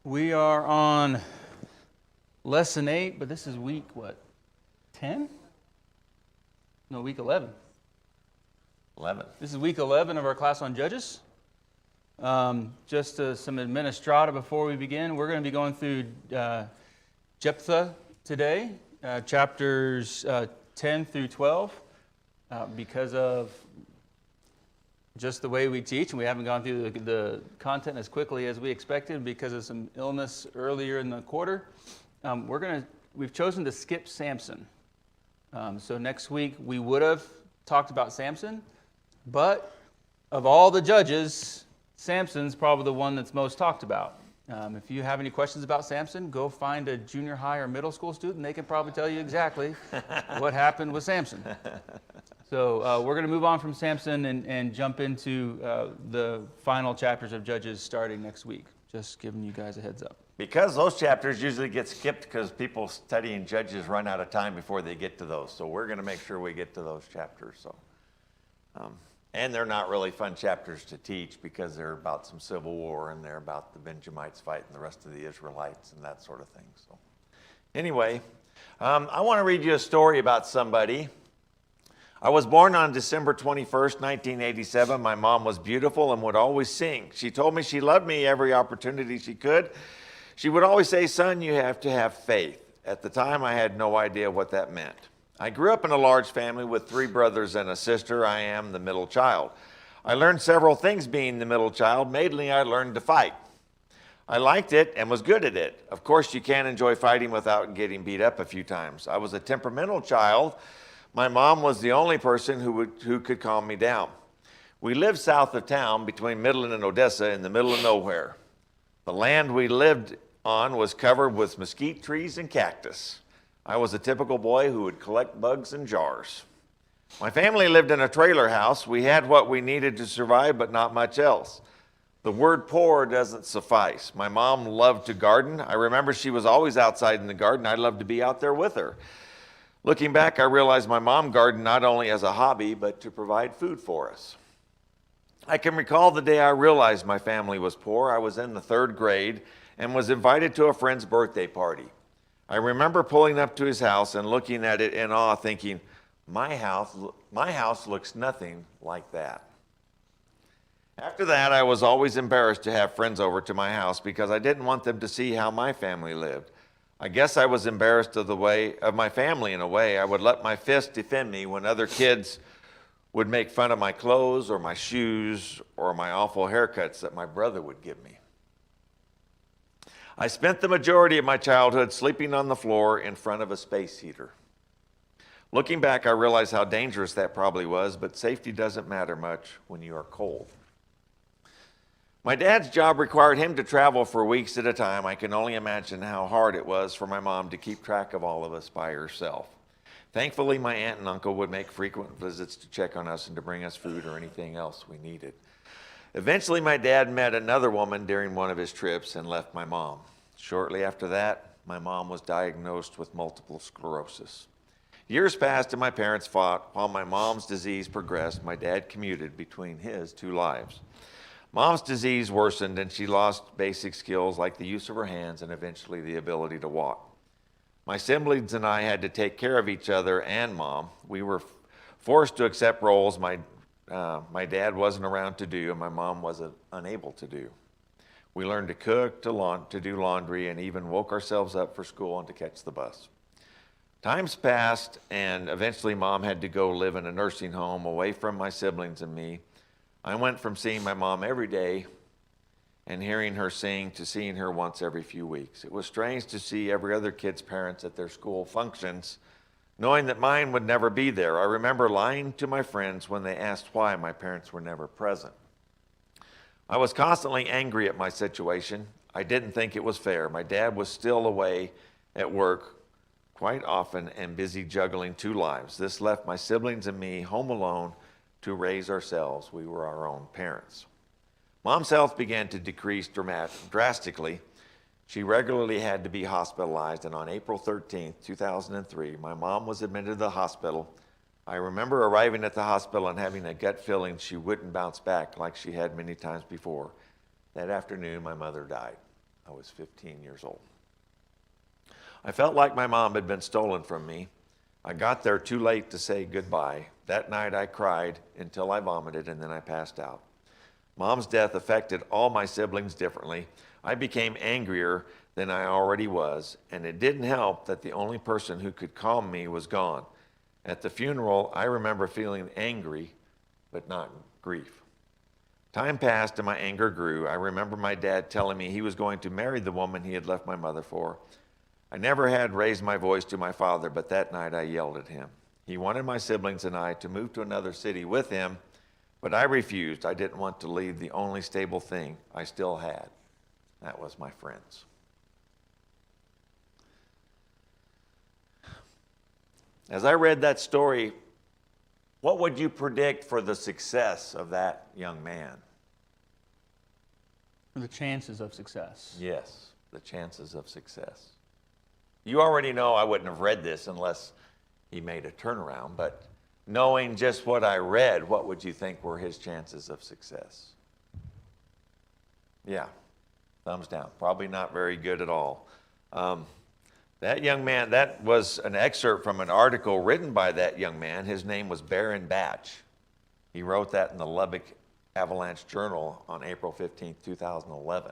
We are on lesson 8, but this is week, 10? No, week 11. 11. This is week 11 of our class on Judges. Just some administrata before we begin. We're going to be going through Jephthah today, chapters 10 through 12, because of just the way we teach, and we haven't gone through the content as quickly as we expected because of some illness earlier in the quarter. We've chosen to skip Samson. So next week we would have talked about Samson, but of all the judges, Samson's probably the one that's most talked about. If you have any questions about Samson, go find a junior high or middle school student, and they can probably tell you exactly what happened with Samson. So we're going to move on from Samson and jump into the final chapters of Judges starting next week. Just giving you guys a heads up. Because those chapters usually get skipped because people studying Judges run out of time before they get to those. So we're going to make sure we get to those chapters. So, and they're not really fun chapters to teach because they're about some civil war and they're about the Benjamites fighting the rest of the Israelites and that sort of thing. So anyway, I want to read you a story about somebody. I was born on December 21st, 1987. My mom was beautiful and would always sing. She told me she loved me every opportunity she could. She would always say, "Son, you have to have faith." At the time, I had no idea what that meant. I grew up in a large family with 3 brothers and a sister. I am the middle child. I learned several things being the middle child. Mainly, I learned to fight. I liked it and was good at it. Of course, you can't enjoy fighting without getting beat up a few times. I was a temperamental child. My mom was the only person who could calm me down. We lived south of town between Midland and Odessa in the middle of nowhere. The land we lived on was covered with mesquite trees and cactus. I was a typical boy who would collect bugs in jars. My family lived in a trailer house. We had what we needed to survive, but not much else. The word poor doesn't suffice. My mom loved to garden. I remember she was always outside in the garden. I loved to be out there with her. Looking back, I realized my mom gardened not only as a hobby, but to provide food for us. I can recall the day I realized my family was poor. I was in the 3rd grade and was invited to a friend's birthday party. I remember pulling up to his house and looking at it in awe, thinking, my house looks nothing like that. After that, I was always embarrassed to have friends over to my house because I didn't want them to see how my family lived. I guess I was embarrassed of my family in a way. I would let my fist defend me when other kids would make fun of my clothes or my shoes or my awful haircuts that my brother would give me. I spent the majority of my childhood sleeping on the floor in front of a space heater. Looking back, I realize how dangerous that probably was, but safety doesn't matter much when you are cold. My dad's job required him to travel for weeks at a time. I can only imagine how hard it was for my mom to keep track of all of us by herself. Thankfully, my aunt and uncle would make frequent visits to check on us and to bring us food or anything else we needed. Eventually, my dad met another woman during one of his trips and left my mom. Shortly after that, my mom was diagnosed with multiple sclerosis. Years passed and my parents fought. While my mom's disease progressed, my dad commuted between his 2 lives. Mom's disease worsened and she lost basic skills like the use of her hands and eventually the ability to walk. My siblings and I had to take care of each other and Mom. We were forced to accept roles my dad wasn't around to do and my mom was unable to do. We learned to cook, to do laundry, and even woke ourselves up for school and to catch the bus. Times passed and eventually Mom had to go live in a nursing home away from my siblings and me. I went from seeing my mom every day and hearing her sing to seeing her once every few weeks. It was strange to see every other kid's parents at their school functions, knowing that mine would never be there. I remember lying to my friends when they asked why my parents were never present. I was constantly angry at my situation. I didn't think it was fair. My dad was still away at work quite often and busy juggling 2 lives. This left my siblings and me home alone to raise ourselves. We were our own parents. Mom's health began to decrease drastically. She regularly had to be hospitalized, and on April 13th, 2003, my mom was admitted to the hospital. I remember arriving at the hospital and having a gut feeling she wouldn't bounce back like she had many times before. That afternoon, my mother died. I was 15 years old. I felt like my mom had been stolen from me. I got there too late to say goodbye. That night I cried until I vomited and then I passed out. Mom's death affected all my siblings differently. I became angrier than I already was, and it didn't help that the only person who could calm me was gone. At the funeral, I remember feeling angry, but not grief. Time passed and my anger grew. I remember my dad telling me he was going to marry the woman he had left my mother for. I never had raised my voice to my father, but that night I yelled at him. He wanted my siblings and I to move to another city with him, but I refused. I didn't want to leave the only stable thing I still had. That was my friends. As I read that story, what would you predict for the success of that young man? For the chances of success. Yes, the chances of success. You already know I wouldn't have read this unless he made a turnaround, but knowing just what I read, what would you think were his chances of success? Yeah, thumbs down. Probably not very good at all. That young man, that was an excerpt from an article written by that young man. His name was Baron Batch. He wrote that in the Lubbock Avalanche Journal on April 15, 2011,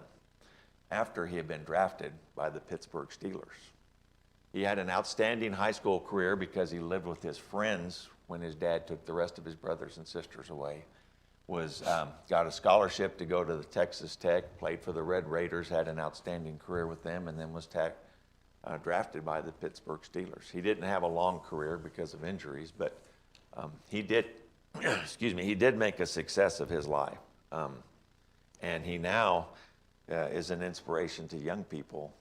after he had been drafted by the Pittsburgh Steelers. He had an outstanding high school career because he lived with his friends when his dad took the rest of his brothers and sisters away. Got a scholarship to go to the Texas Tech, played for the Red Raiders, had an outstanding career with them, and then was drafted by the Pittsburgh Steelers. He didn't have a long career because of injuries, but he did, he did make a success of his life. And he now is an inspiration to young people,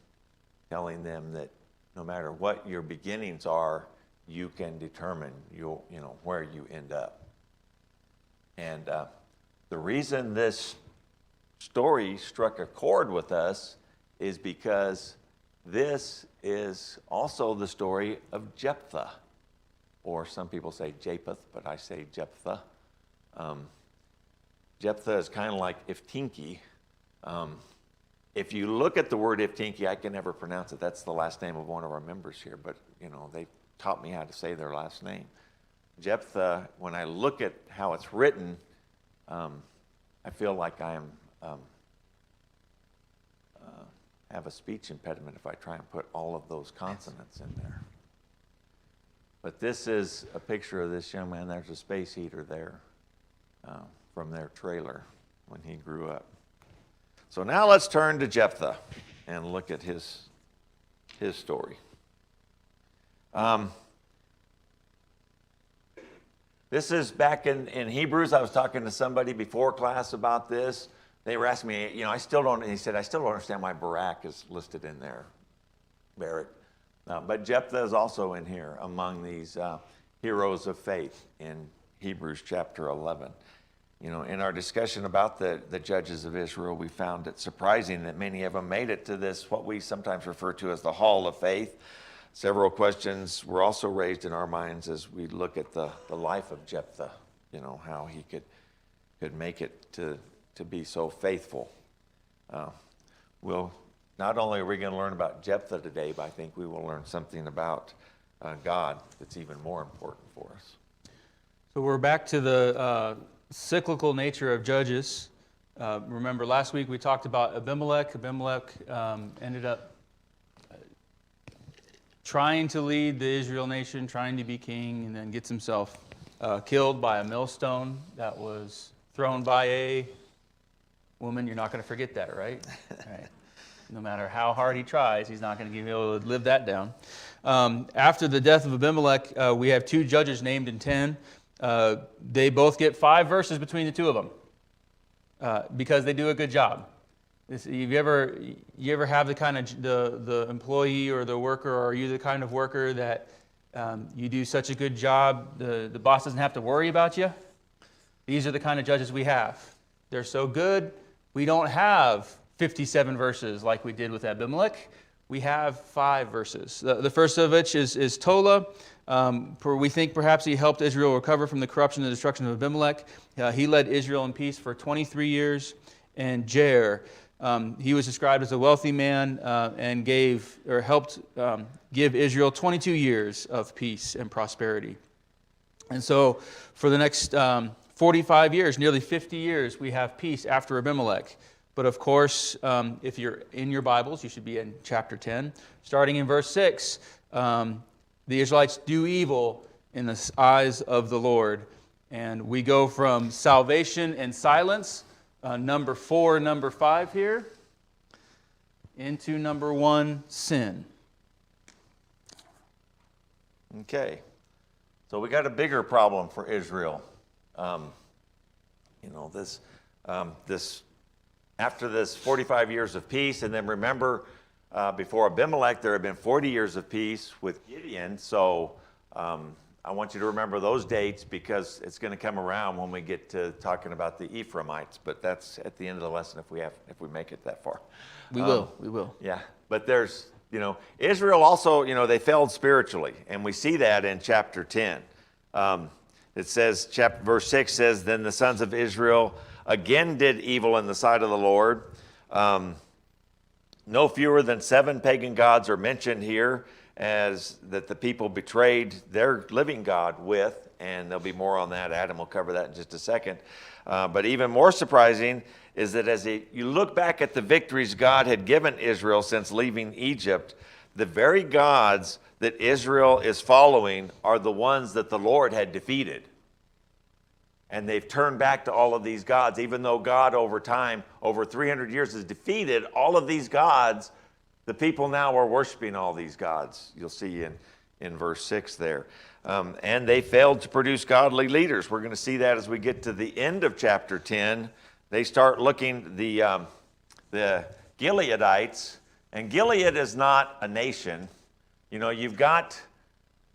telling them that no matter what your beginnings are, you can determine where you end up. And the reason this story struck a chord with us is because this is also the story of Jephthah, or some people say Japheth, but I say Jephthah. Jephthah is kind of like Iftinki. If you look at the word Iftinki, I can never pronounce it. That's the last name of one of our members here, but they taught me how to say their last name. Jephthah, when I look at how it's written, I feel like I am have a speech impediment if I try and put all of those consonants in there. But this is a picture of this young man. There's a space heater there from their trailer when he grew up. So now let's turn to Jephthah and look at his story. This is back in Hebrews. I was talking to somebody before class about this. They were asking me, he said, I still don't understand why Barak is listed in there, Barak. But Jephthah is also in here among these heroes of faith in Hebrews chapter 11. In our discussion about the judges of Israel, we found it surprising that many of them made it to this, what we sometimes refer to as the hall of faith. Several questions were also raised in our minds as we look at the life of Jephthah, how he could make it to be so faithful. Not only are we going to learn about Jephthah today, but I think we will learn something about God that's even more important for us. So we're back to the cyclical nature of Judges. Remember last week we talked about Abimelech. Abimelech ended up trying to lead the Israel nation, trying to be king, and then gets himself killed by a millstone that was thrown by a woman. You're not going to forget that, right? Right. No matter how hard he tries, he's not going to be able to live that down. After the death of Abimelech, we have two judges named in 10. They both get 5 verses between the two of them because they do a good job. You ever have the kind of the employee or the worker, or are you the kind of worker that you do such a good job, the boss doesn't have to worry about you? These are the kind of judges we have. They're so good, we don't have 57 verses like we did with Abimelech. We have 5 verses. The first of which is Tola. We think perhaps he helped Israel recover from the corruption and destruction of Abimelech. He led Israel in peace for 23 years. And Jair. He was described as a wealthy man and helped give Israel 22 years of peace and prosperity. And so for the next 45 years, nearly 50 years, we have peace after Abimelech. But of course, if you're in your Bibles, you should be in chapter 10. Starting in verse 6, the Israelites do evil in the eyes of the Lord. And we go from salvation and silence, number 4 and number 5 here, into number 1, sin. Okay. So we got a bigger problem for Israel. This after this 45 years of peace, and then remember, before Abimelech, there had been 40 years of peace with Gideon. So I want you to remember those dates because it's going to come around when we get to talking about the Ephraimites. But that's at the end of the lesson if we make it that far. We will. Yeah, but there's, Israel also, they failed spiritually, and we see that in chapter 10. It says, verse 6 says, then the sons of Israel again did evil in the sight of the Lord. No fewer than 7 pagan gods are mentioned here, as that the people betrayed their living God with, and there'll be more on that. Adam will cover that in just a second. But even more surprising is that as you look back at the victories God had given Israel since leaving Egypt, the very gods that Israel is following are the ones that the Lord had defeated. And they've turned back to all of these gods, even though God over time, over 300 years, has defeated all of these gods. The people now are worshiping all these gods. You'll see in verse 6 there. And they failed to produce godly leaders. We're going to see that as we get to the end of chapter 10. They start looking, the Gileadites, and Gilead is not a nation. You've got,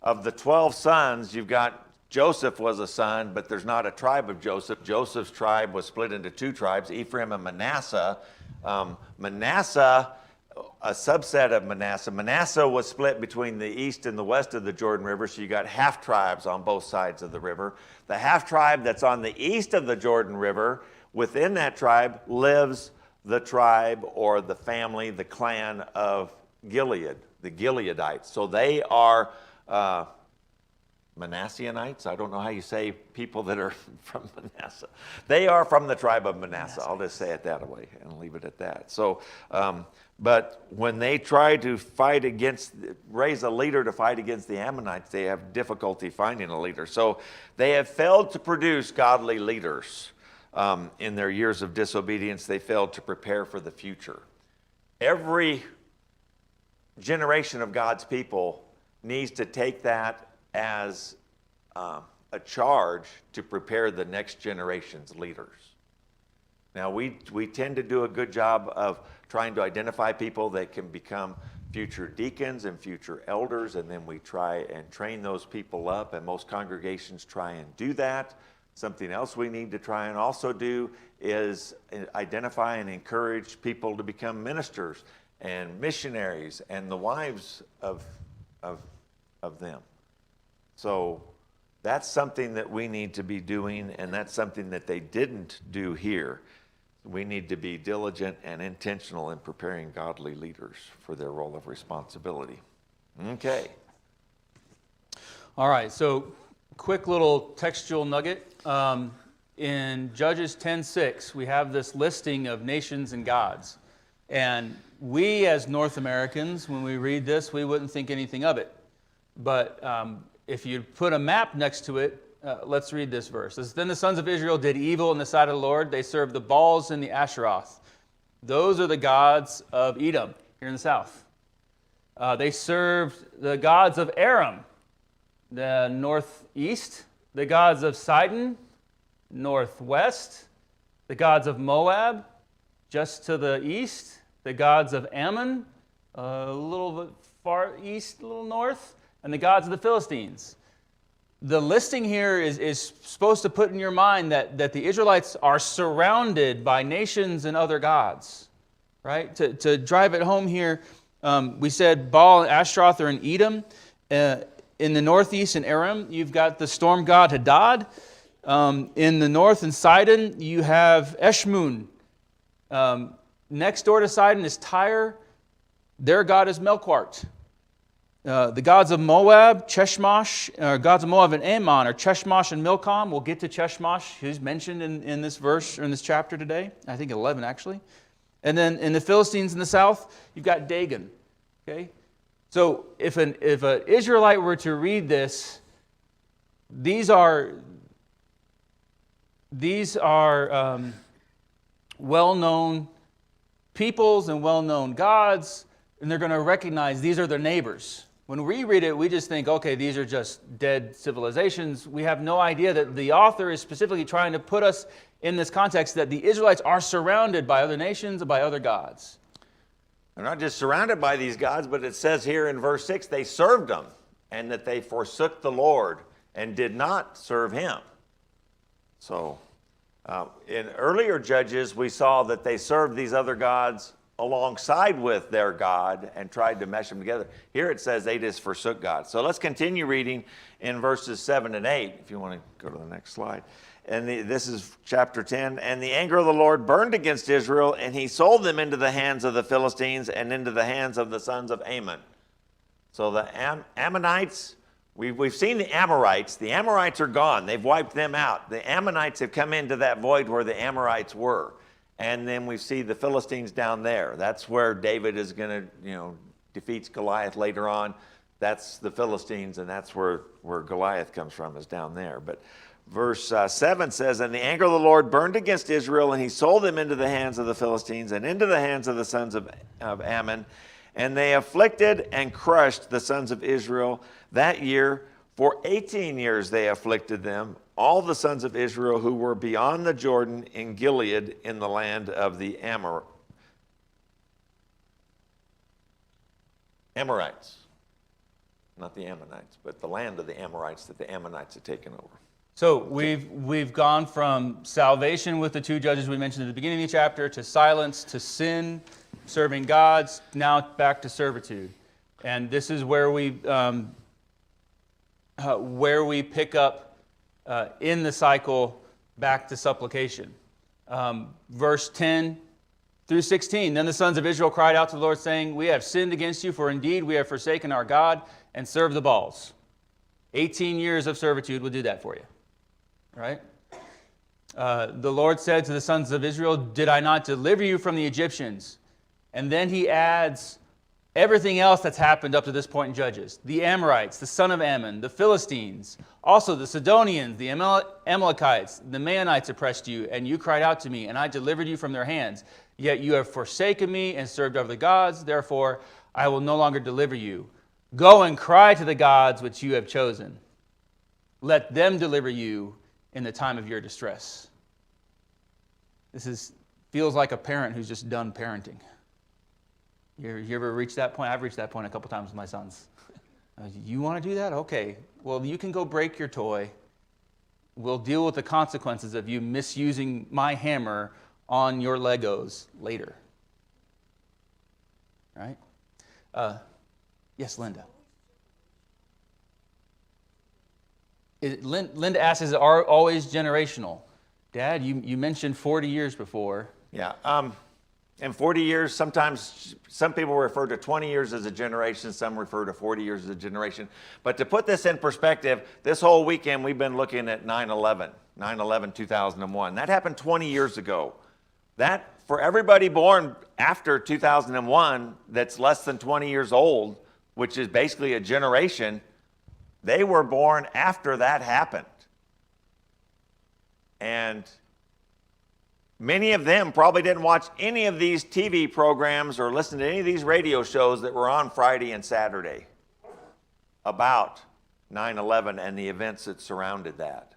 of the 12 sons, you've got Joseph was a son, but there's not a tribe of Joseph. Joseph's tribe was split into 2 tribes, Ephraim and Manasseh. Manasseh, a subset of Manasseh. Manasseh was split between the east and the west of the Jordan River, so you got half tribes on both sides of the river. The half tribe that's on the east of the Jordan River, within that tribe lives the tribe or the family, the clan of Gilead, the Gileadites. So they are Manasseianites. I don't know how you say people that are from Manasseh. They are from the tribe of Manasseh. I'll just say it that way and leave it at that. So, but when they try to raise a leader to fight against the Ammonites, they have difficulty finding a leader. So they have failed to produce godly leaders. In their years of disobedience, they failed to prepare for the future. Every generation of God's people needs to take that as a charge to prepare the next generation's leaders. Now, we tend to do a good job of trying to identify people that can become future deacons and future elders, and then we try and train those people up, and most congregations try and do that. Something else we need to try and also do is identify and encourage people to become ministers and missionaries and the wives of them. So that's something that we need to be doing, and that's something that they didn't do here. We need to be diligent and intentional in preparing godly leaders for their role of responsibility. Okay. All right, so quick little textual nugget. In Judges 10:6, we have this listing of nations and gods. And we as North Americans, when we read this, we wouldn't think anything of it. But if you put a map next to it, let's read this verse. It says, then the sons of Israel did evil in the sight of the Lord. They served the Baals and the Asheroth. Those are the gods of Edom, here in the south. They served the gods of Aram, the northeast, the gods of Sidon, northwest, the gods of Moab, just to the east, the gods of Ammon, a little bit far east, a little north, and the gods of the Philistines. The listing here is supposed to put in your mind that the Israelites are surrounded by nations and other gods, right? To drive it home here, we said Baal and Ashtaroth are in Edom. In the northeast in Aram, you've got the storm god Hadad. In the north in Sidon, you have Eshmun. next door to Sidon is Tyre. Their god is Melquart. The gods of Moab, Cheshmosh, gods of Moab and Ammon are Cheshmosh and Milcom. We'll get to Cheshmosh, who's mentioned in this verse, or in this chapter today. I think 11, actually. And then in the Philistines in the south, you've got Dagon. Okay? So if an Israelite were to read this, these are well-known peoples and well-known gods, and they're going to recognize these are their neighbors. When we read it, we just think, okay, these are just dead civilizations. We have no idea that the author is specifically trying to put us in this context that the Israelites are surrounded by other nations and by other gods. They're not just surrounded by these gods, but it says here in verse 6, they served them, and that they forsook the Lord and did not serve him. So in earlier Judges, we saw that they served these other gods alongside with their God and tried to mesh them together. Here it says they just forsook God. So let's continue reading in verses 7 and 8, if you want to go to the next slide. And this is chapter 10. And the anger of the Lord burned against Israel, and he sold them into the hands of the Philistines and into the hands of the sons of Ammon. So the Ammonites, we've seen the Amorites. The Amorites are gone. They've wiped them out. The Ammonites have come into that void where the Amorites were. And then we see the Philistines down there. That's where David is going to, defeats Goliath later on. That's the Philistines, and that's where Goliath comes from, is down there. But verse 7 says, and the anger of the Lord burned against Israel, and he sold them into the hands of the Philistines and into the hands of the sons of Ammon. And they afflicted and crushed the sons of Israel that year. For 18 years they afflicted them, all the sons of Israel who were beyond the Jordan in Gilead in the land of the Amorites. Not the Ammonites, but the land of the Amorites that the Ammonites had taken over. So we've gone from salvation with the two judges we mentioned at the beginning of the chapter, to silence, to sin, serving gods, now back to servitude. And this is where we pick up in the cycle back to supplication. Verse 10 through 16, then the sons of Israel cried out to the Lord, saying, we have sinned against you, for indeed we have forsaken our God and served the Baals. 18 years of servitude will do that for you. Right? The Lord said to the sons of Israel, did I not deliver you from the Egyptians? And then he adds everything else that's happened up to this point in Judges. The Amorites, the son of Ammon, the Philistines, also the Sidonians, the Amalekites, the Maonites oppressed you, and you cried out to me, and I delivered you from their hands. Yet you have forsaken me and served other gods. Therefore, I will no longer deliver you. Go and cry to the gods which you have chosen. Let them deliver you in the time of your distress. Feels like a parent who's just done parenting. You ever reached that point? I've reached that point a couple times with my sons. You want to do that? Okay. Well, you can go break your toy. We'll deal with the consequences of you misusing my hammer on your Legos later. Right? Yes, Linda. Linda asks, is it always generational? Dad, you mentioned 40 years before. Yeah. In 40 years, sometimes some people refer to 20 years as a generation, some refer to 40 years as a generation. But to put this in perspective, this whole weekend we've been looking at 9/11/2001. That happened 20 years ago. That, for everybody born after 2001 that's less than 20 years old, which is basically a generation, they were born after that happened. And many of them probably didn't watch any of these TV programs or listen to any of these radio shows that were on Friday and Saturday about 9/11 and the events that surrounded that.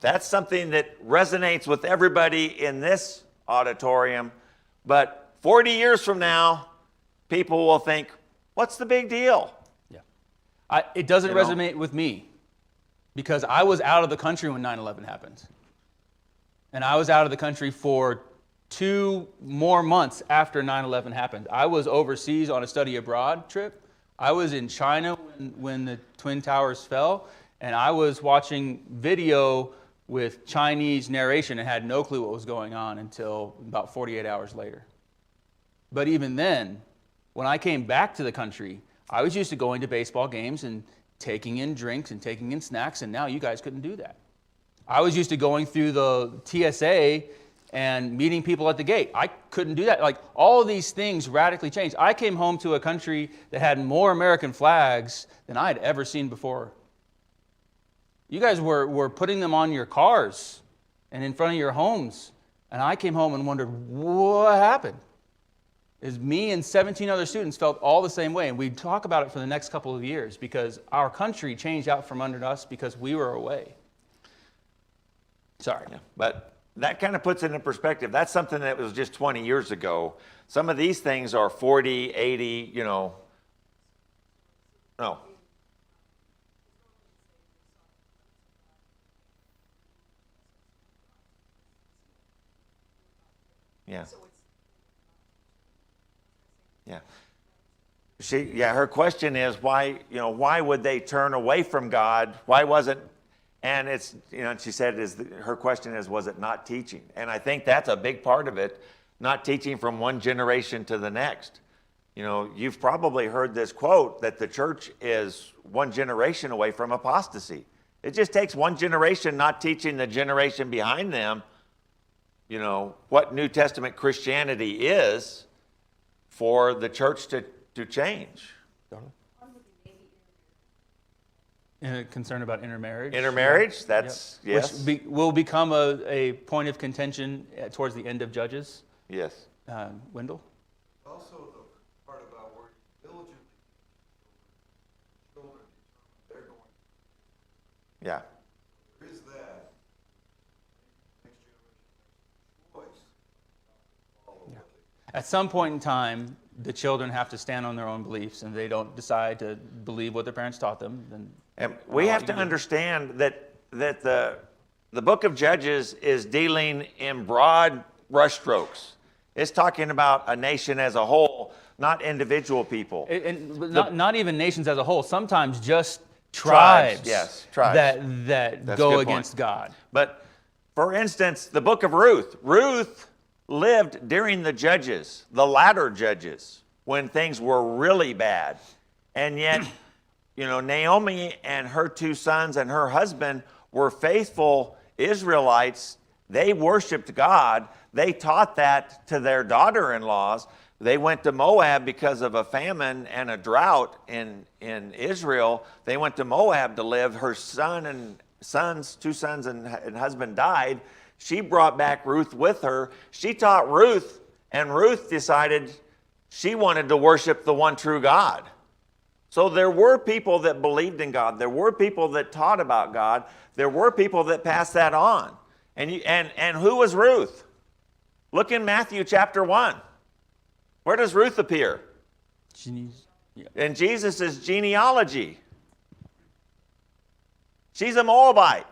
That's something that resonates with everybody in this auditorium, but 40 years from now, people will think, what's the big deal? Yeah, it doesn't resonate with me because I was out of the country when 9/11 happened. And I was out of the country for 2 more months after 9/11 happened. I was overseas on a study abroad trip. I was in China when the Twin Towers fell, and I was watching video with Chinese narration and had no clue what was going on until about 48 hours later. But even then, when I came back to the country, I was used to going to baseball games and taking in drinks and taking in snacks, and now you guys couldn't do that. I was used to going through the TSA and meeting people at the gate. I couldn't do that. Like, all of these things radically changed. I came home to a country that had more American flags than I had ever seen before. You guys were putting them on your cars and in front of your homes. And I came home and wondered, what happened? Is me and 17 other students felt all the same way. And we'd talk about it for the next couple of years because our country changed out from under us because we were away. Sorry. Yeah, but that kind of puts it in perspective. That's something that was just 20 years ago. Some of these things are 40, 80, No. Yeah. Yeah. Her question is why would they turn away from God? Why wasn't, and it's, she said her question is, was it not teaching? And I think that's a big part of it, not teaching from one generation to the next. You've probably heard this quote that the church is one generation away from apostasy. It just takes one generation not teaching the generation behind them what New Testament Christianity is for the church to change. Concern about intermarriage. Intermarriage, that's, yep. Yes. Which will become a point of contention towards the end of Judges. Yes. Wendell? Also the part about where diligently children they're going. Yeah. There is that. Next generation choice. Yeah. At some point in time, the children have to stand on their own beliefs, and they don't decide to believe what their parents taught them. Then and we have to understand that the book of Judges is dealing in broad brushstrokes. It's talking about a nation as a whole, not individual people. And not even nations as a whole. Sometimes just tribes. Yes, tribes. That go against God. But for instance, the book of Ruth. Ruth lived during the Judges, the latter Judges, when things were really bad. And yet, Naomi and her two sons and her husband were faithful Israelites. They worshiped God. They taught that to their daughter-in-laws. They went to Moab because of a famine and a drought in Israel. They went to Moab to live. Her two sons and husband died. She brought back Ruth with her. She taught Ruth, and Ruth decided she wanted to worship the one true God. So there were people that believed in God. There were people that taught about God. There were people that passed that on. And who was Ruth? Look in Matthew chapter 1. Where does Ruth appear? In Jesus' genealogy. She's a Moabite.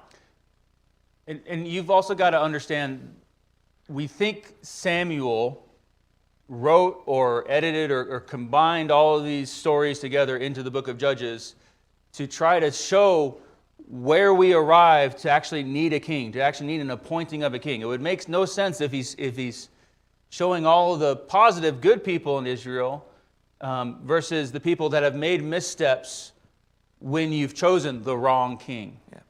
And you've also got to understand, we think Samuel wrote or edited or combined all of these stories together into the book of Judges to try to show where we arrive to actually need a king, to actually need an appointing of a king. It would make no sense if he's showing all of the positive, good people in Israel versus the people that have made missteps when you've chosen the wrong king. Yeah.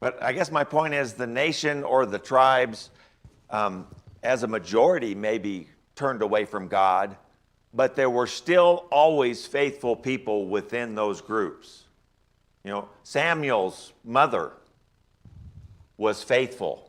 But I guess my point is the nation or the tribes, as a majority, maybe turned away from God, but there were still always faithful people within those groups. Samuel's mother was faithful,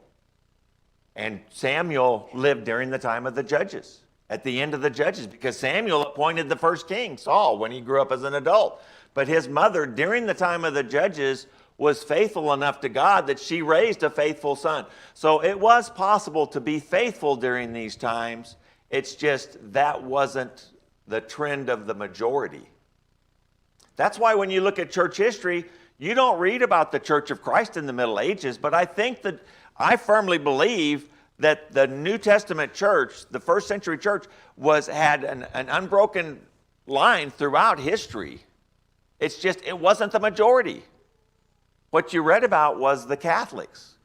and Samuel lived during the time of the Judges, at the end of the Judges, because Samuel appointed the first king, Saul, when he grew up as an adult. But his mother, during the time of the Judges, was faithful enough to God that she raised a faithful son. So it was possible to be faithful during these times. It's just that wasn't the trend of the majority. That's why when you look at church history, you don't read about the Church of Christ in the Middle Ages, but I firmly believe that the New Testament church, the first century church, had an unbroken line throughout history. It's just, it wasn't the majority. What you read about was the Catholics.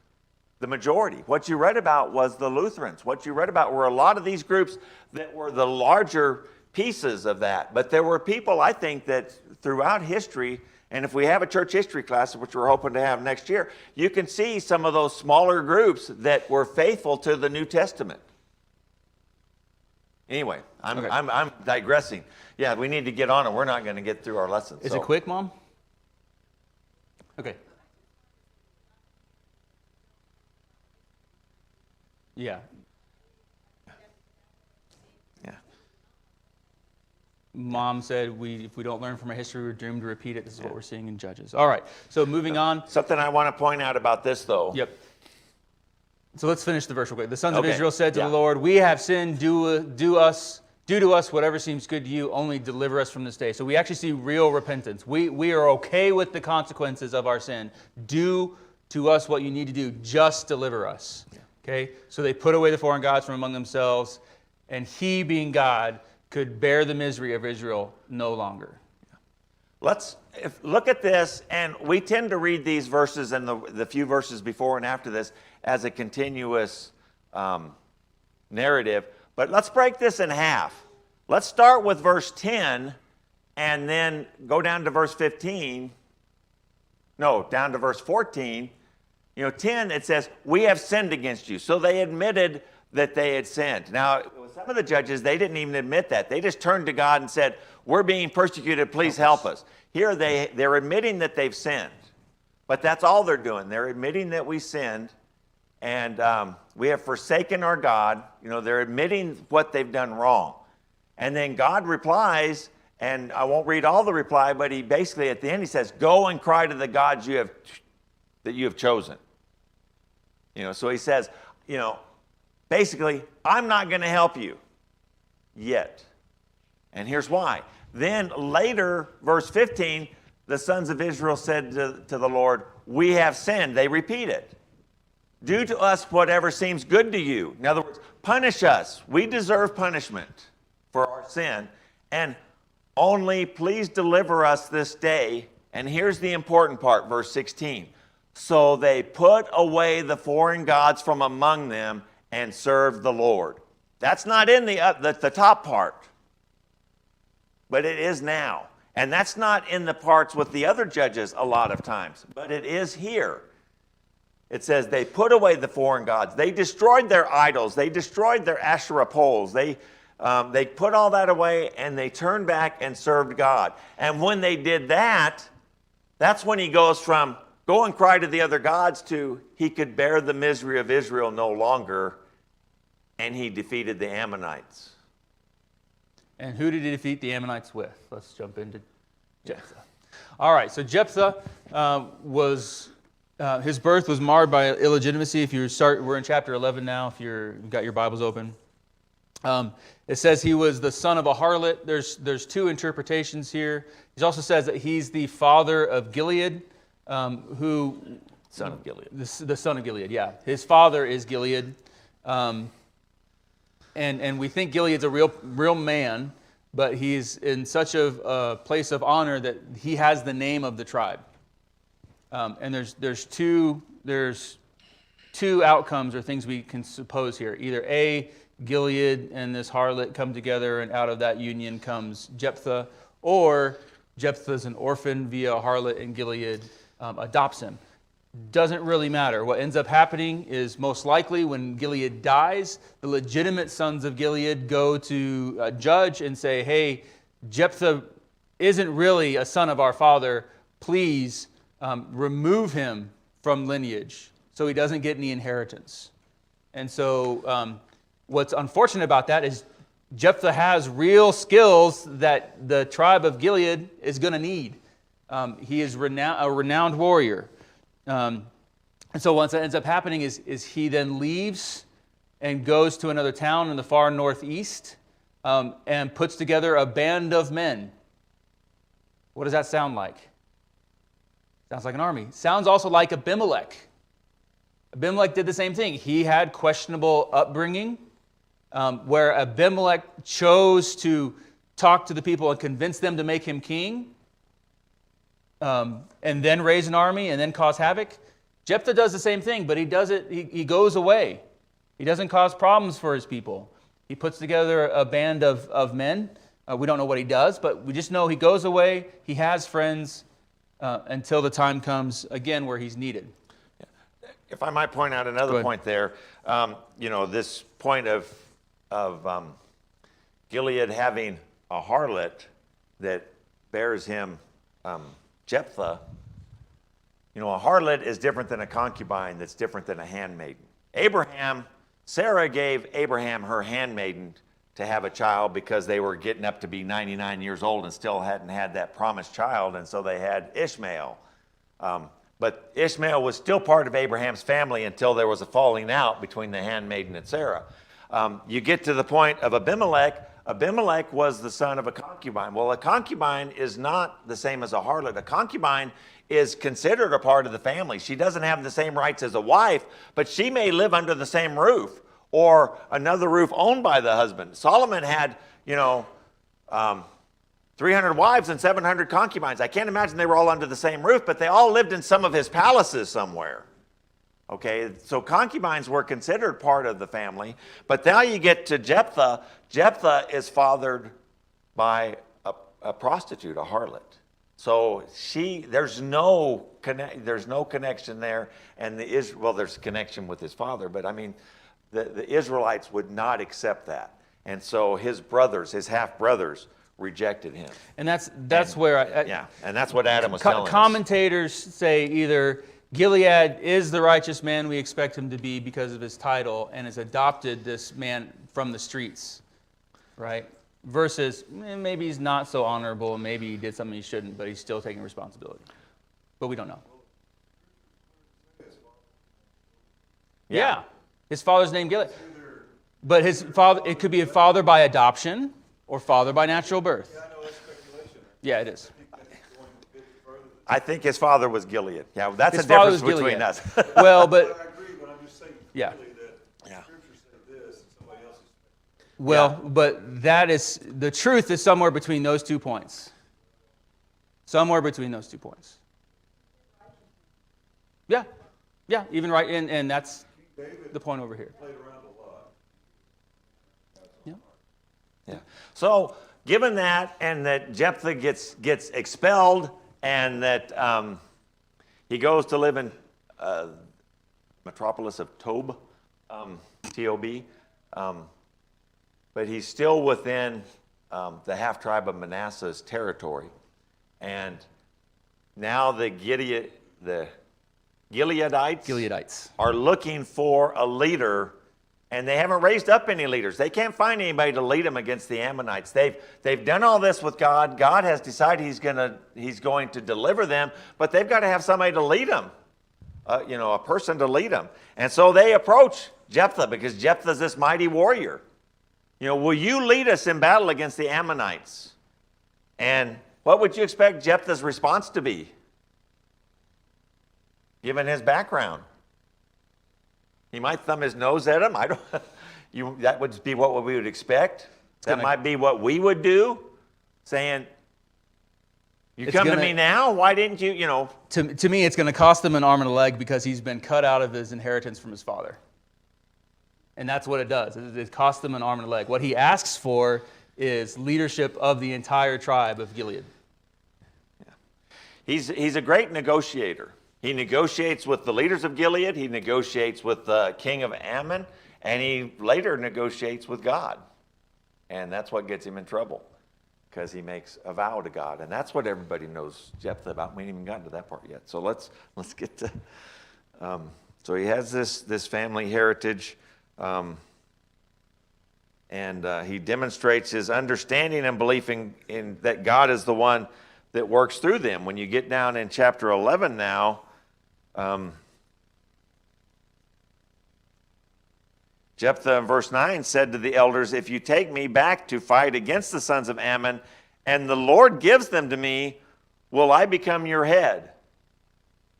the majority. What you read about was the Lutherans. What you read about were a lot of these groups that were the larger pieces of that. But there were people, I think, that throughout history, and if we have a church history class, which we're hoping to have next year, you can see some of those smaller groups that were faithful to the New Testament. Anyway, I'm digressing. Yeah, we need to get on it. We're not going to get through our lessons. Is it quick, Mom? Okay. Yeah. Yeah. Mom said if we don't learn from our history, we're doomed to repeat it. This is what we're seeing in Judges. All right. So moving on. Something I want to point out about this, though. Yep. So let's finish the verse real quick. The sons of Israel said to the Lord, "We have sinned. Do to us whatever seems good to you. Only deliver us from this day." So we actually see real repentance. We are okay with the consequences of our sin. Do to us what you need to do. Just deliver us. Yeah. Okay. So they put away the foreign gods from among themselves, and He, being God, could bear the misery of Israel no longer. Let's look at this, and we tend to read these verses and the few verses before and after this as a continuous narrative. But let's break this in half. Let's start with verse 10 and then go down to verse 15. No, down to verse 14. 10, it says, "We have sinned against you." So they admitted that they had sinned. Now, with some of the judges, they didn't even admit that. They just turned to God and said, "We're being persecuted, please help us." Here they're admitting that they've sinned. But that's all they're doing. They're admitting that we sinned and we have forsaken our God. They're admitting what they've done wrong. And then God replies, and I won't read all the reply, but he basically at the end he says, "Go and cry to the gods that you have chosen." So he says, basically, I'm not going to help you yet. And here's why. Then later, verse 15, the sons of Israel said to the Lord, "We have sinned." They repeat it. "Do to us whatever seems good to you." In other words, punish us. We deserve punishment for our sin. And only please deliver us this day. And here's the important part, verse 16. "So they put away the foreign gods from among them and served the Lord." That's not in the top part, but it is now. And that's not in the parts with the other judges a lot of times, but it is here. It says they put away the foreign gods. They destroyed their idols. They destroyed their Asherah poles. They put all that away and they turned back and served God. And when they did that, that's when he goes from "Go and cry to the other gods" to "He could bear the misery of Israel no longer," and he defeated the Ammonites. And who did he defeat the Ammonites with? Let's jump into Jephthah. All right, so Jephthah his birth was marred by illegitimacy. We're in chapter 11 now, if you've got your Bibles open. It says he was the son of a harlot. There's two interpretations here. He also says that he's the father of Gilead, Son of Gilead. The son of Gilead, yeah. His father is Gilead. And we think Gilead's a real man, but he's in such a place of honor that he has the name of the tribe. And there's two outcomes or things we can suppose here. Either A, Gilead and this harlot come together, and out of that union comes Jephthah, or Jephthah's an orphan via a harlot, and Gilead adopts him. Doesn't really matter. What ends up happening is most likely when Gilead dies, the legitimate sons of Gilead go to a judge and say, "Hey, Jephthah isn't really a son of our father. Please remove him from lineage so he doesn't get any inheritance." And so what's unfortunate about that is Jephthah has real skills that the tribe of Gilead is going to need. He is a renowned warrior. And so once that ends up happening is he then leaves and goes to another town in the far northeast and puts together a band of men. What does that sound like? Sounds like an army. Sounds also like Abimelech. Abimelech did the same thing. He had questionable upbringing where Abimelech chose to talk to the people and convince them to make him king and then raise an army and then cause havoc. Jephthah does the same thing, but he does it. He goes away. He doesn't cause problems for his people. He puts together a band of men. We don't know what he does, but we just know he goes away. He has friends until the time comes again where he's needed. If I might point out another point there, this point of Gilead having a harlot that bears him Jephthah. A harlot is different than a concubine that's different than a handmaiden. Sarah gave Abraham her handmaiden to have a child because they were getting up to be 99 years old and still hadn't had that promised child, and so they had Ishmael. But Ishmael was still part of Abraham's family until there was a falling out between the handmaiden and Sarah. You get to the point of Abimelech. Abimelech was the son of a concubine. Well, a concubine is not the same as a harlot. A concubine is considered a part of the family. She doesn't have the same rights as a wife, but she may live under the same roof or another roof owned by the husband. Solomon had, 300 wives and 700 concubines. I can't imagine they were all under the same roof, but they all lived in some of his palaces somewhere. Okay, so concubines were considered part of the family. But now you get to Jephthah. Jephthah is fathered by a prostitute, a harlot. So there's no connection there. And there's a connection with his father, but I mean, the Israelites would not accept that. And so his half-brothers, rejected him. And that's where and that's what Adam was telling us. Commentators say either Gilead is the righteous man we expect him to be because of his title and has adopted this man from the streets, right? Versus maybe he's not so honorable, maybe he did something he shouldn't, but he's still taking responsibility. But we don't know. Yeah. His father's name Gilead. But his father, it could be a father by adoption or father by natural birth. Yeah, I know that's speculation. Yeah, it is. I think that's going a bit further. I think his father was Gilead. Yeah, that's His the father difference was between Gilead. us. Well, but I agree, but I'm just saying Yeah. clearly that Scripture said this and somebody else is. Well, but that is, the truth is somewhere between those 2 points. Somewhere between those 2 points. Yeah, even right, and that's the point over here. Played around a lot. Yeah. So, given that, and that Jephthah gets expelled, and that he goes to live in metropolis of Tob, T-O-B, but he's still within the half-tribe of Manasseh's territory. And now the Gileadites are looking for a leader, and they haven't raised up any leaders. They can't find anybody to lead them against the Ammonites. They've done all this with God. God has decided he's going to deliver them, but they've got to have somebody to lead them, a person to lead them. And so they approach Jephthah because Jephthah's this mighty warrior. Will you lead us in battle against the Ammonites? And what would you expect Jephthah's response to be, given his background? He might thumb his nose at him. That would be what we would expect. That might be what we would do, saying, you come to me now? Why didn't you, To me, it's going to cost him an arm and a leg because he's been cut out of his inheritance from his father. And that's what it does. It costs him an arm and a leg. What he asks for is leadership of the entire tribe of Gilead. Yeah. He's a great negotiator. He negotiates with the leaders of Gilead. He negotiates with the king of Ammon. And he later negotiates with God. And that's what gets him in trouble, because he makes a vow to God. And that's what everybody knows Jephthah about. We haven't even gotten to that part yet. So let's get to... so he has this family heritage. And he demonstrates his understanding and belief in that God is the one that works through them. When you get down in chapter 11 now, Jephthah in verse 9 said to the elders, if you take me back to fight against the sons of Ammon, and the Lord gives them to me, will I become your head?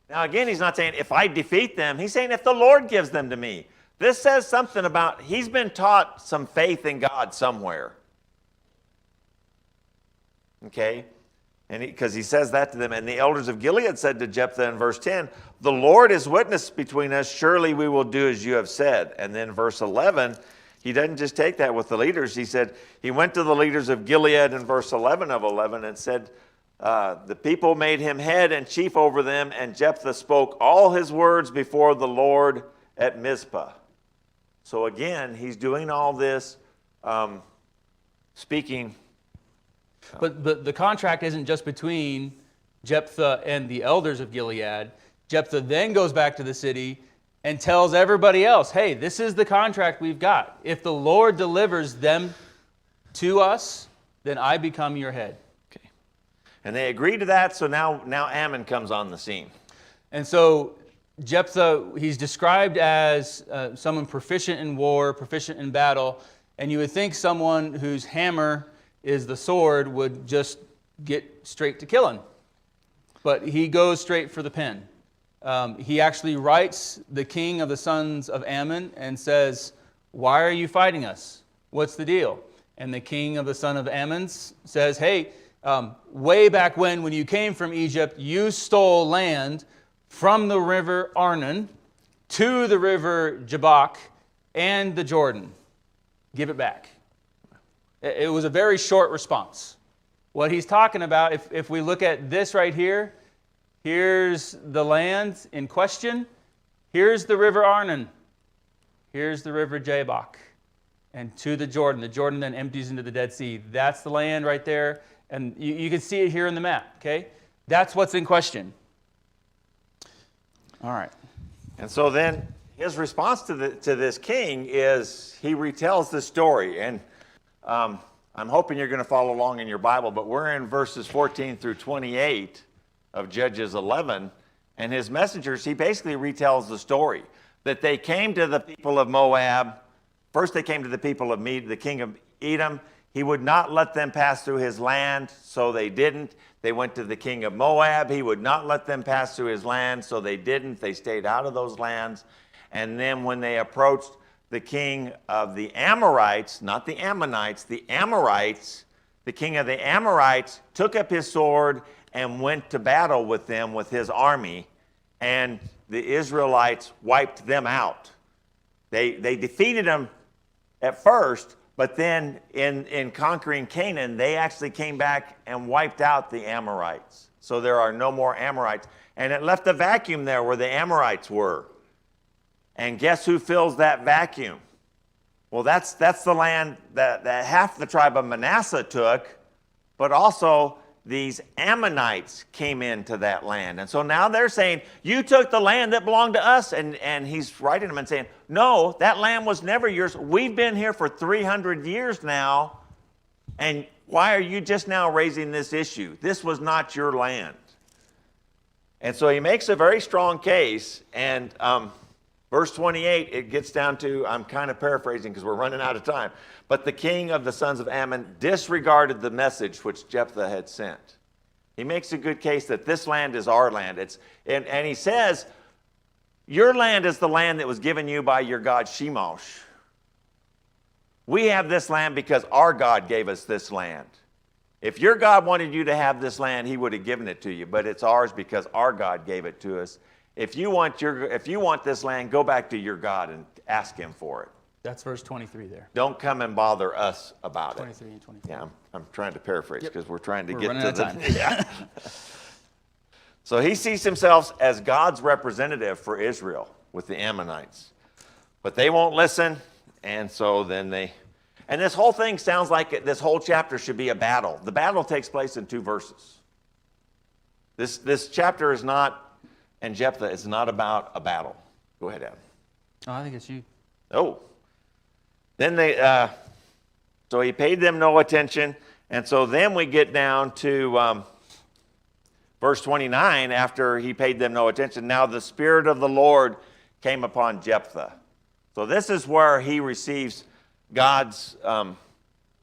Now again, he's not saying if I defeat them. He's saying if the Lord gives them to me. This says something about he's been taught some faith in God somewhere. Okay? And because he says that to them. And the elders of Gilead said to Jephthah in verse 10, the Lord is witness between us. Surely we will do as you have said. And then verse 11, he doesn't just take that with the leaders. He said, he went to the leaders of Gilead in verse 11 of 11 and said, the people made him head and chief over them. And Jephthah spoke all his words before the Lord at Mizpah. So again, he's doing all this, speaking. But the contract isn't just between Jephthah and the elders of Gilead. Jephthah then goes back to the city and tells everybody else, hey, this is the contract we've got. If the Lord delivers them to us, then I become your head. Okay. And they agree to that, so now Ammon comes on the scene. And so Jephthah, he's described as someone proficient in war, proficient in battle, and you would think someone whose hammer is the sword would just get straight to killing. But he goes straight for the pen. He actually writes the king of the sons of Ammon and says, why are you fighting us? What's the deal? And the king of the son of Ammon says, hey, way back when you came from Egypt, you stole land from the river Arnon to the river Jabbok and the Jordan. Give it back. It was a very short response. What he's talking about, if we look at this right here, here's the land in question. Here's the river Arnon. Here's the river Jabbok. And to the Jordan. The Jordan then empties into the Dead Sea. That's the land right there. And you can see it here in the map, okay? That's what's in question. All right. And so then his response to this king is he retells the story. And I'm hoping you're going to follow along in your Bible, but we're in verses 14 through 28 of Judges 11. And his messengers, he basically retells the story. That they came to the people of Moab. First they came to the people of the king of Edom. He would not let them pass through his land, so they didn't. They went to the king of Moab. He would not let them pass through his land, so they didn't. They stayed out of those lands. And then when they approached the king of the Amorites, not the Ammonites, the Amorites, the king of the Amorites took up his sword and went to battle with them with his army, and the Israelites wiped them out. They defeated them at first, but then in conquering Canaan, they actually came back and wiped out the Amorites. So there are no more Amorites. And it left a vacuum there where the Amorites were. And guess who fills that vacuum? Well, that's the land that half the tribe of Manasseh took, but also these Ammonites came into that land. And so now they're saying, you took the land that belonged to us. And he's writing them and saying, no, that land was never yours. We've been here for 300 years now. And why are you just now raising this issue? This was not your land. And so he makes a very strong case. And verse 28, it gets down to, I'm kind of paraphrasing because we're running out of time. But the king of the sons of Ammon disregarded the message which Jephthah had sent. He makes a good case that this land is our land. And he says, your land is the land that was given you by your god Shemosh. We have this land because our God gave us this land. If your God wanted you to have this land, he would have given it to you. But it's ours because our God gave it to us. If you want this land, go back to your God and ask him for it. That's verse 23 there. Don't come and bother us about 23 and 24. it. Yeah, I'm trying to paraphrase because we're trying to We're get running to out of time. Yeah. So he sees himself as God's representative for Israel with the Ammonites. But they won't listen, and so then and this whole thing sounds like this whole chapter should be a battle. The battle takes place in 2 verses. This chapter is not, and Jephthah is not about a battle. Go ahead, Adam. Oh, I think it's you. Oh. Then so he paid them no attention. And so then we get down to verse 29, after he paid them no attention. Now the Spirit of the Lord came upon Jephthah. So this is where he receives God's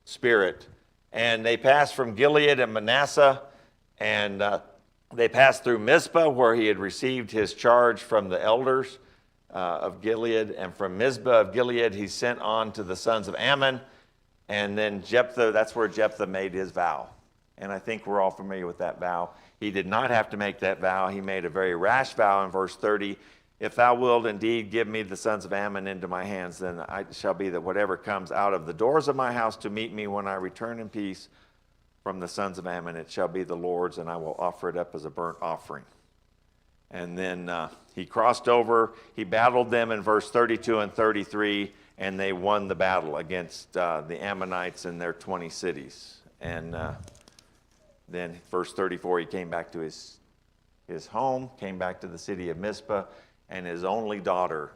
Spirit. And they passed from Gilead and Manasseh, and they passed through Mizpah, where he had received his charge from the elders of Gilead. And from Mizpah of Gilead, he sent on to the sons of Ammon. And then Jephthah, that's where Jephthah made his vow. And I think we're all familiar with that vow. He did not have to make that vow. He made a very rash vow in verse 30. If thou wilt indeed give me the sons of Ammon into my hands, then it shall be that whatever comes out of the doors of my house to meet me when I return in peace from the sons of Ammon, it shall be the Lord's, and I will offer it up as a burnt offering. And then he crossed over. He battled them in verse 32 and 33, and they won the battle against the Ammonites in their 20 cities. And then verse 34, he came back to his home, came back to the city of Mizpah, and his only daughter,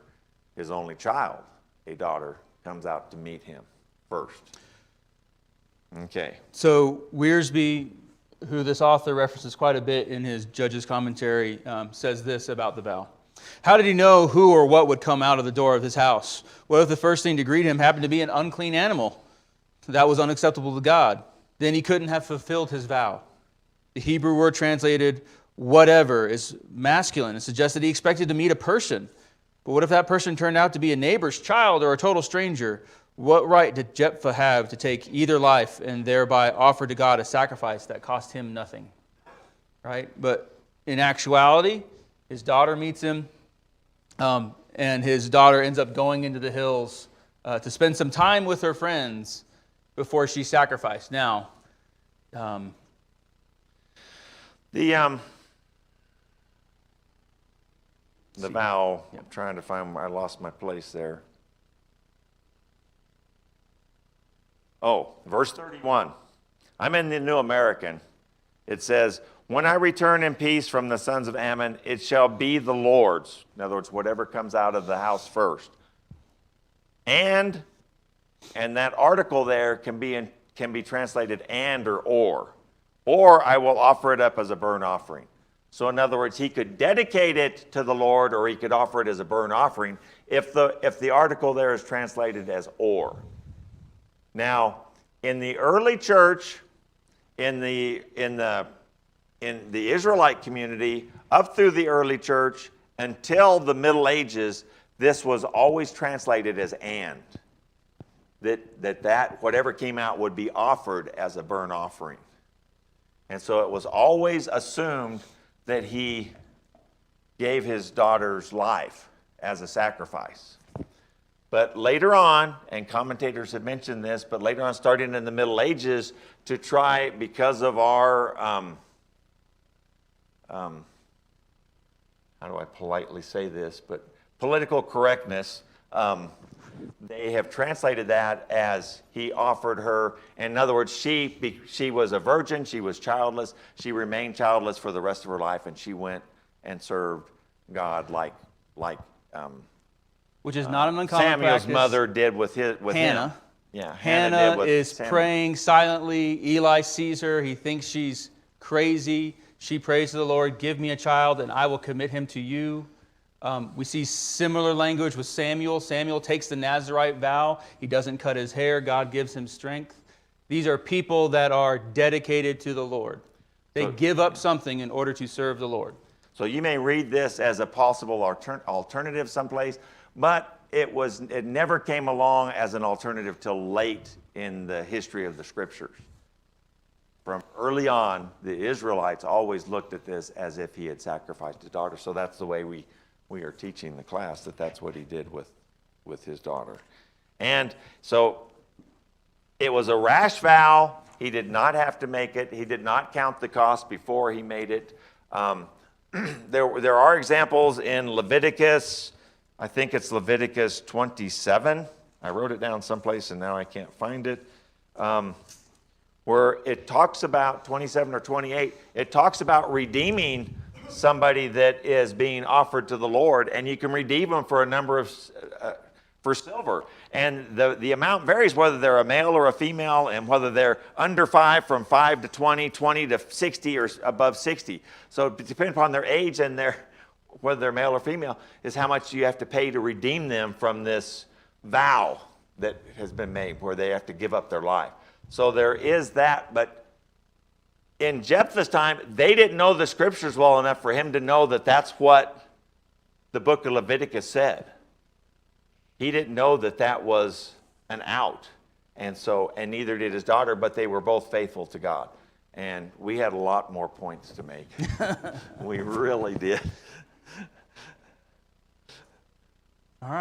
his only child, a daughter, comes out to meet him first. Okay. So Wiersbe, who this author references quite a bit in his Judges commentary, says this about the vow. How did he know who or what would come out of the door of his house? What if the first thing to greet him happened to be an unclean animal? That was unacceptable to God. Then he couldn't have fulfilled his vow. The Hebrew word translated whatever is masculine. It suggests that he expected to meet a person. But what if that person turned out to be a neighbor's child or a total stranger? What right did Jephthah have to take either life and thereby offer to God a sacrifice that cost him nothing? Right? But in actuality, his daughter meets him, and his daughter ends up going into the hills to spend some time with her friends before she's sacrificed. Now, the vow, I'm trying to find, I lost my place there. Oh, verse 31. I'm in the New American. It says, when I return in peace from the sons of Ammon, it shall be the Lord's. In other words, whatever comes out of the house first. And that article there can be translated and or. Or I will offer it up as a burnt offering. So in other words, he could dedicate it to the Lord, or he could offer it as a burnt offering if the article there is translated as or. Now, in the early church, in the Israelite community, up through the early church until the Middle Ages, this was always translated as and. That whatever came out would be offered as a burnt offering. And so it was always assumed that he gave his daughter's life as a sacrifice. But later on, and commentators have mentioned this, but later on, starting in the Middle Ages, to try, because of our, how do I politely say this, but political correctness, they have translated that as he offered her. In other words, she was a virgin, she was childless, she remained childless for the rest of her life, and she went and served God like which is not an uncommon Samuel's practice. mother did with Hannah. him. Yeah, Hannah did with is Samuel. praying silently. Eli sees her. He thinks she's crazy. She prays to the Lord, give me a child and I will commit him to you. We see similar language with Samuel. Samuel takes the Nazirite vow. He doesn't cut his hair. God gives him strength. These are people that are dedicated to the Lord. They give up something in order to serve the Lord. So you may read this as a possible alternative someplace, but it never came along as an alternative till late in the history of the Scriptures. From early on, the Israelites always looked at this as if he had sacrificed his daughter. So that's the way we are teaching the class, that's what he did with his daughter. And so it was a rash vow. He did not have to make it. He did not count the cost before he made it. There are examples in Leviticus. I think it's Leviticus 27. I wrote it down someplace and now I can't find it. Where it talks about 27 or 28. It talks about redeeming somebody that is being offered to the Lord, and you can redeem them for a number of for silver. And the amount varies whether they're a male or a female, and whether they're under 5, from 5 to 20, 20 to 60, or above 60. So depending upon their age and whether they're male or female, is how much you have to pay to redeem them from this vow that has been made, where they have to give up their life. So there is that, but in Jephthah's time, they didn't know the Scriptures well enough for him to know that that's what the book of Leviticus said. He didn't know that that was an out. And neither did his daughter, but they were both faithful to God. And we had a lot more points to make. We really did.